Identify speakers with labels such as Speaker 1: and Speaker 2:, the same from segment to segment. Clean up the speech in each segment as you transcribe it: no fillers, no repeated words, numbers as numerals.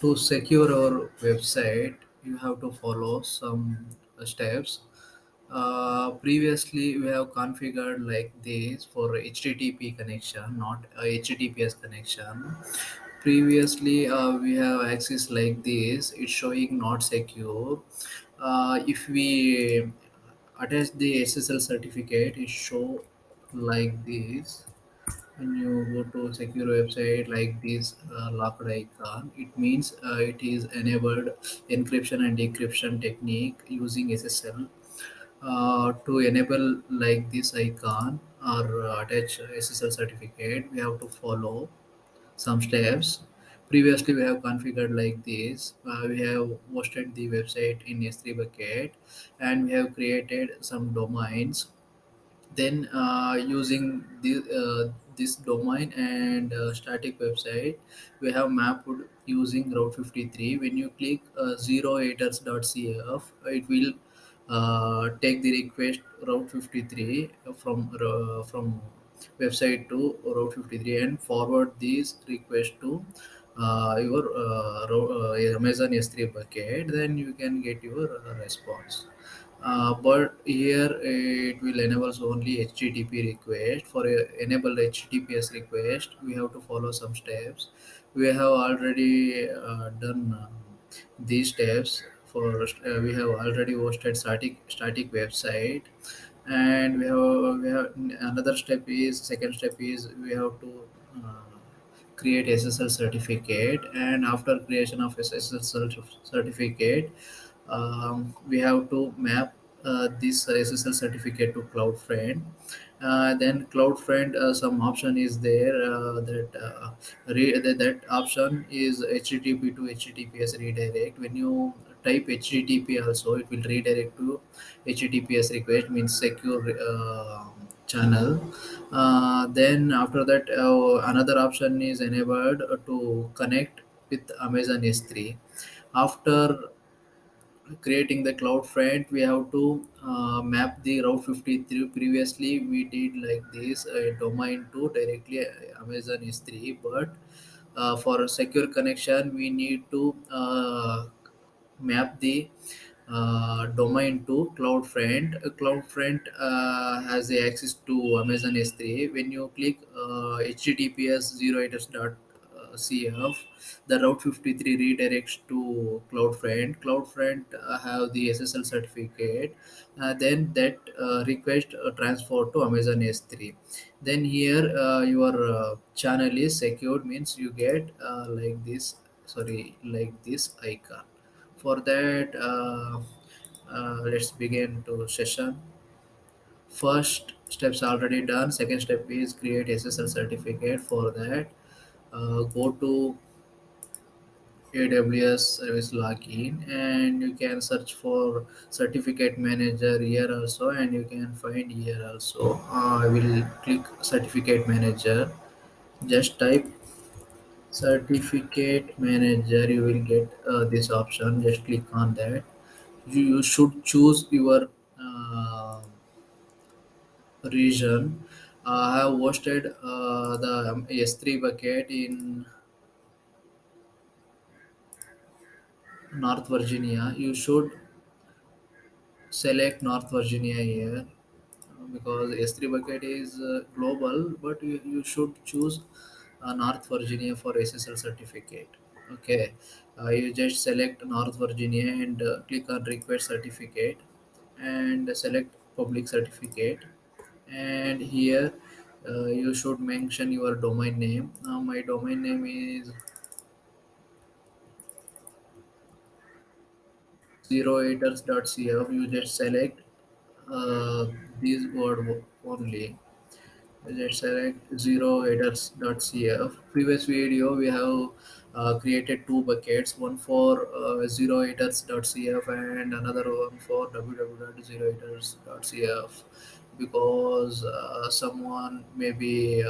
Speaker 1: To secure our website, you have to follow some steps. Previously, we have configured like this for HTTP connection, not a HTTPS connection. Previously, we have access like this. It's showing not secure. If we attach the SSL certificate, it show like this. When you go to secure website like this locked icon, it means it is enabled encryption and decryption technique using SSL. To enable like this icon or attach SSL certificate, we have to follow some steps. Previously, we have configured like this. We have hosted the website in S3 bucket, and we have created some domains. Then using this domain and static website, we have mapped using Route 53. When you click 0haters.cf, it will take the request Route 53 from website to Route 53 and forward this request to your Amazon S3 bucket. Then you can get your response. But here it will enables only HTTP request. For a enable HTTPS request, we have to follow some steps. We have already done these steps. We have already hosted static website, and we have another step is second step is we have to create SSL certificate, and after creation of certificate, we have to map this SSL certificate to CloudFront. Then CloudFront, some option is there that option is HTTP to HTTPS redirect. When you type HTTP also, it will redirect to HTTPS request, means secure channel. Then after that, another option is enabled to connect with Amazon S3. After creating the cloud front, we have to map the Route 53. Previously we did like this domain to directly Amazon S3, but for a secure connection we need to map the domain to CloudFront. CloudFront has the access to Amazon S3. When you click HTTPS 080.cf, the Route 53 redirects to CloudFront. CloudFront have the SSL certificate. Then that request transfer to Amazon S3. Then here your channel is secured, means you get like this. Sorry, like this icon. For that, let's begin to session. First steps already done. Second step is create SSL certificate. For that, go to AWS Service login, and you can search for certificate manager here also, and you can find here also. I will click certificate manager. Just type certificate manager. You will get this option. Just click on that. You should choose your region. I have hosted the S3 bucket in North Virginia. You should select North Virginia here because S3 bucket is global, but you should choose North Virginia for SSL certificate. Okay, you just select North Virginia and click on request certificate and select public certificate, and here you should mention your domain name. My domain name is 0haters.cf. You just select uh, this word only. Let's select 0haters.cf. Previous video we have created two buckets, one for 0haters.cf and another one for www.0haters.cf, because someone maybe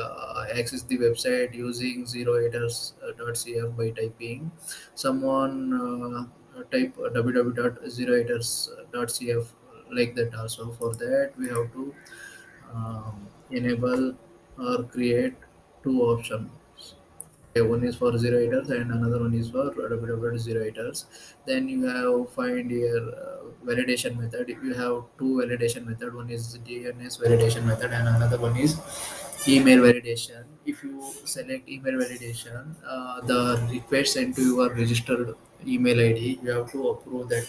Speaker 1: access the website using 0haters.cf by typing. Someone type www.0haters.cf like that also. For that we have to enable or create two options. One is for zero haters and another one is for zero haters. Then you have find your validation method. You have two validation method. One is DNS validation method and another one is email validation. If you select email validation, the request sent to your registered email ID, you have to approve that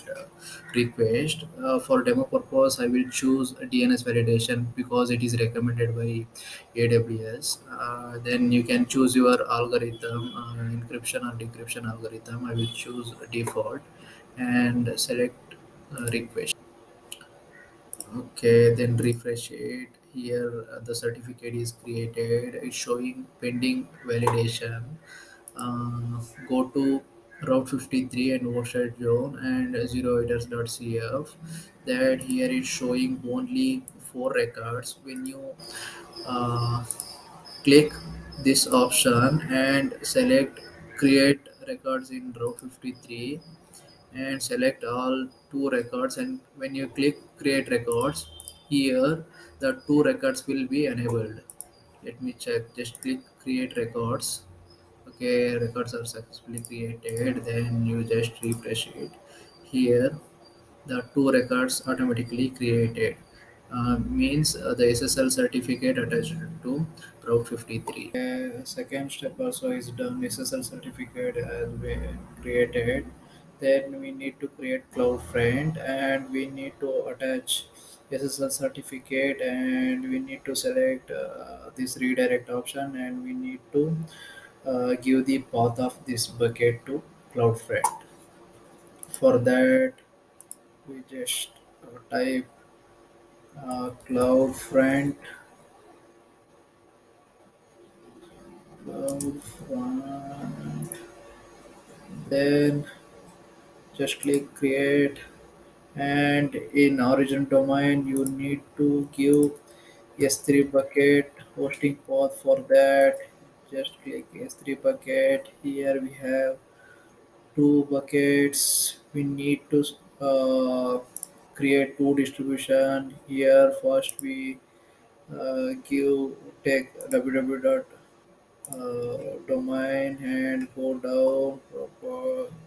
Speaker 1: request. For demo purpose, I will choose DNS validation because it is recommended by AWS. Then you can choose your algorithm, encryption or decryption algorithm. I will choose default and select request. Okay, then refresh it. Here, the certificate is created. It's showing pending validation. Go to Route 53 and Watershed Zone and zeroiters.cf. That here is showing only four records. When you uh, click this option and select create records in Route 53 and select all two records, and when you click create records here, the two records will be enabled. Let me check. Just click create records. Okay, records are successfully created. Then you just refresh it. Here the two records automatically created. Means the SSL certificate attached to Route 53. Second step also is done. SSL certificate has been created. Then we need to create Cloud Front and we need to attach SSL certificate and we need to select this redirect option and we need to give the path of this bucket to Cloud Front. For that, we just type cloud front cloud front, then just click create, and in origin domain you need to give s3 bucket hosting path. For that, just click s3 bucket. Here we have two buckets. We need to create two distribution. Here first we give take www domain and go down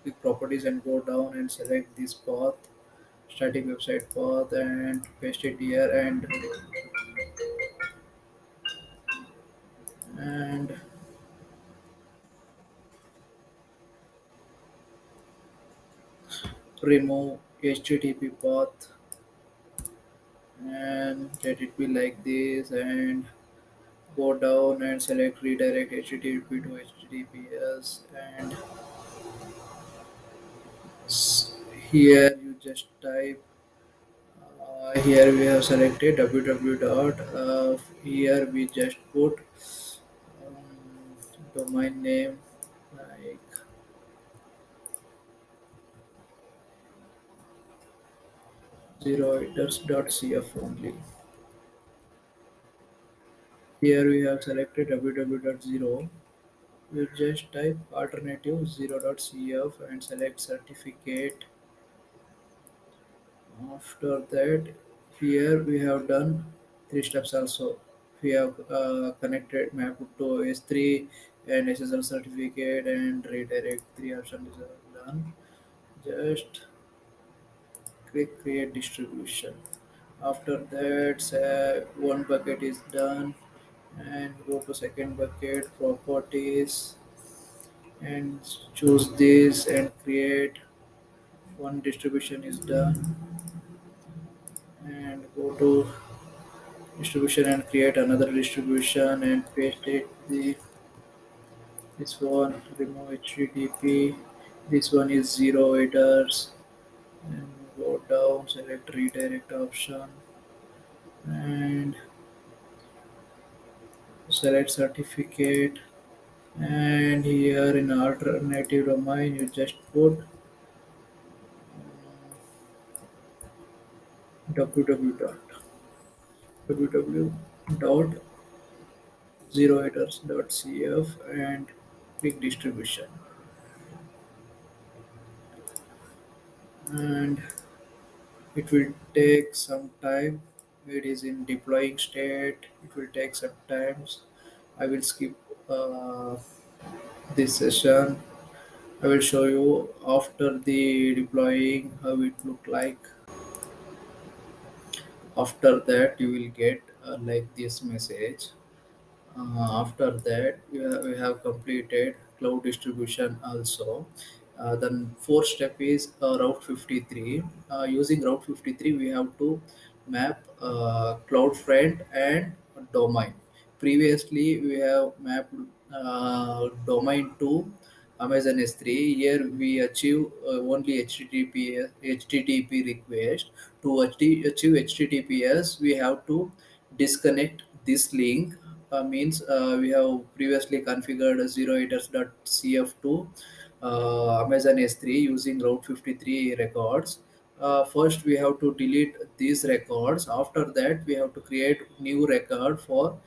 Speaker 1: click properties and go down and select this path, static website path, and paste it here and remove http path and let it be like this, and go down and select redirect http to https, and here you just type. Here we have selected www dot. Here we just put domain name like zeroiters.cf only. Here we have selected www.0. We just type alternative 0.cf and select certificate. After that, here we have done three steps also. We have connected map to S3 and SSL certificate and redirect. Three options are done. Just click create distribution. After that, one bucket is done and go to second bucket properties and choose this and create. One distribution is done and go to distribution and create another distribution and paste it the this one, remove http. This one is zero headers and go down, select redirect option and select certificate, and here in alternative domain you just put www dot www dot zeroheaders.cf and click distribution, and it will take some time. It is in deploying state. It will take some times. I will skip. This session I will show you after the deploying how it look like. After that you will get like this message. After that, we have completed cloud distribution also. Then fourth step is Route 53. Using Route 53, we have to map cloud front and domain. Previously, we have mapped domain to Amazon S3. Here we achieve only HTTP request. To achieve HTTPS, we have to disconnect this link. Means we have previously configured 0haters.cf to Amazon S3 using Route 53 records. First, we have to delete these records. After that, we have to create new record for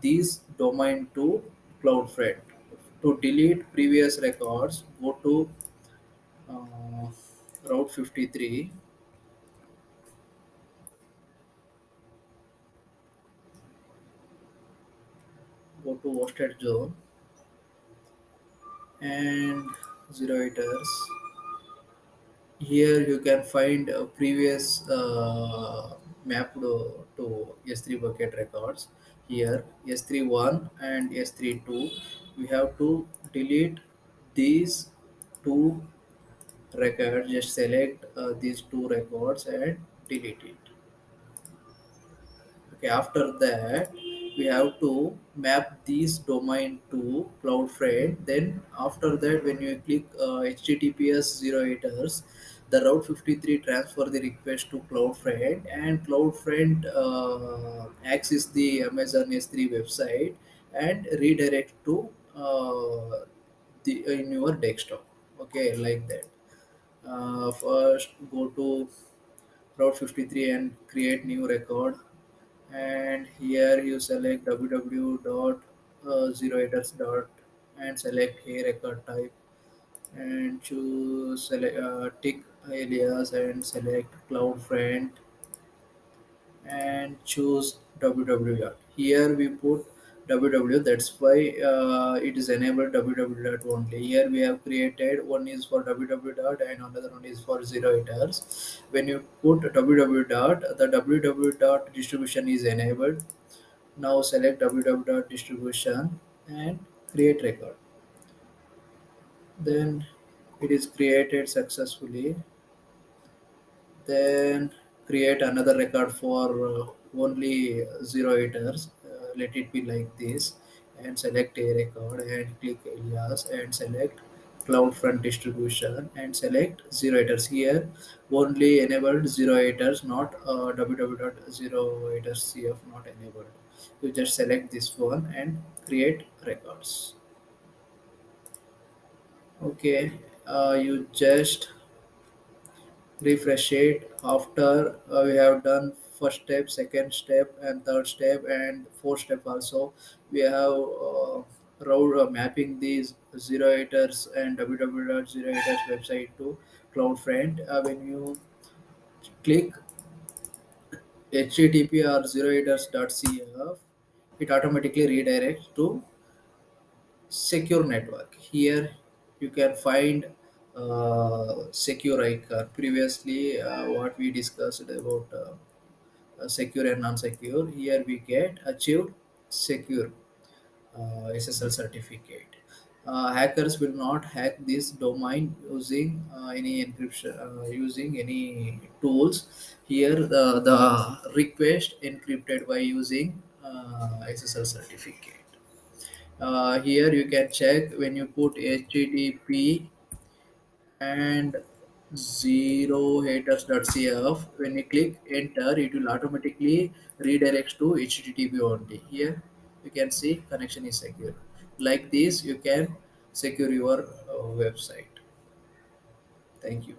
Speaker 1: these domain to CloudFront. To delete previous records, go to uh, Route 53, go to hosted zone and 0haters. Here you can find previous mapped to S3 bucket records. Here S31 and S32. We have to delete these two records. Just select these two records and delete it. Okay, after that, we have to map these domain to CloudFront. Then after that, when you click HTTPS 0haters, the Route 53 transfer the request to CloudFront, and CloudFront access the Amazon S3 website and redirect to the in your desktop. Okay, like that. First, go to Route 53 and create new record, and here you select www dot zeroators dot and select a record type and choose select tick alias and select cloud front and choose www dot. Here we put www, that's why it is enabled www dot only. Here we have created one is for www dot and another one is for zeroators. When you put www dot, the www dot distribution is enabled. Now select www.distribution and create record. Then it is created successfully. Then create another record for only zero haters. Let it be like this and select a record and click alias and select cloud front distribution and select zero haters. Here only enabled zero haters, not www.0haters.cf not enabled. You just select this one and create records. Okay, you just refresh it after we have done first step, second step, and third step, and fourth step also. We have route mapping these zero haters and www.zerohaters website to CloudFront. When you click http or zerohaters.cf, it automatically redirects to secure network. Here you can find secure icon. Previously what we discussed about secure and non-secure, here we get achieved secure SSL certificate. Hackers will not hack this domain using any encryption, using any tools. Here the request encrypted by using SSL certificate. Here you can check when you put HTTP and zero haters.cf. When you click enter, it will automatically redirect to HTTP only. Here you can see connection is secure. Like this, you can secure your website. Thank you.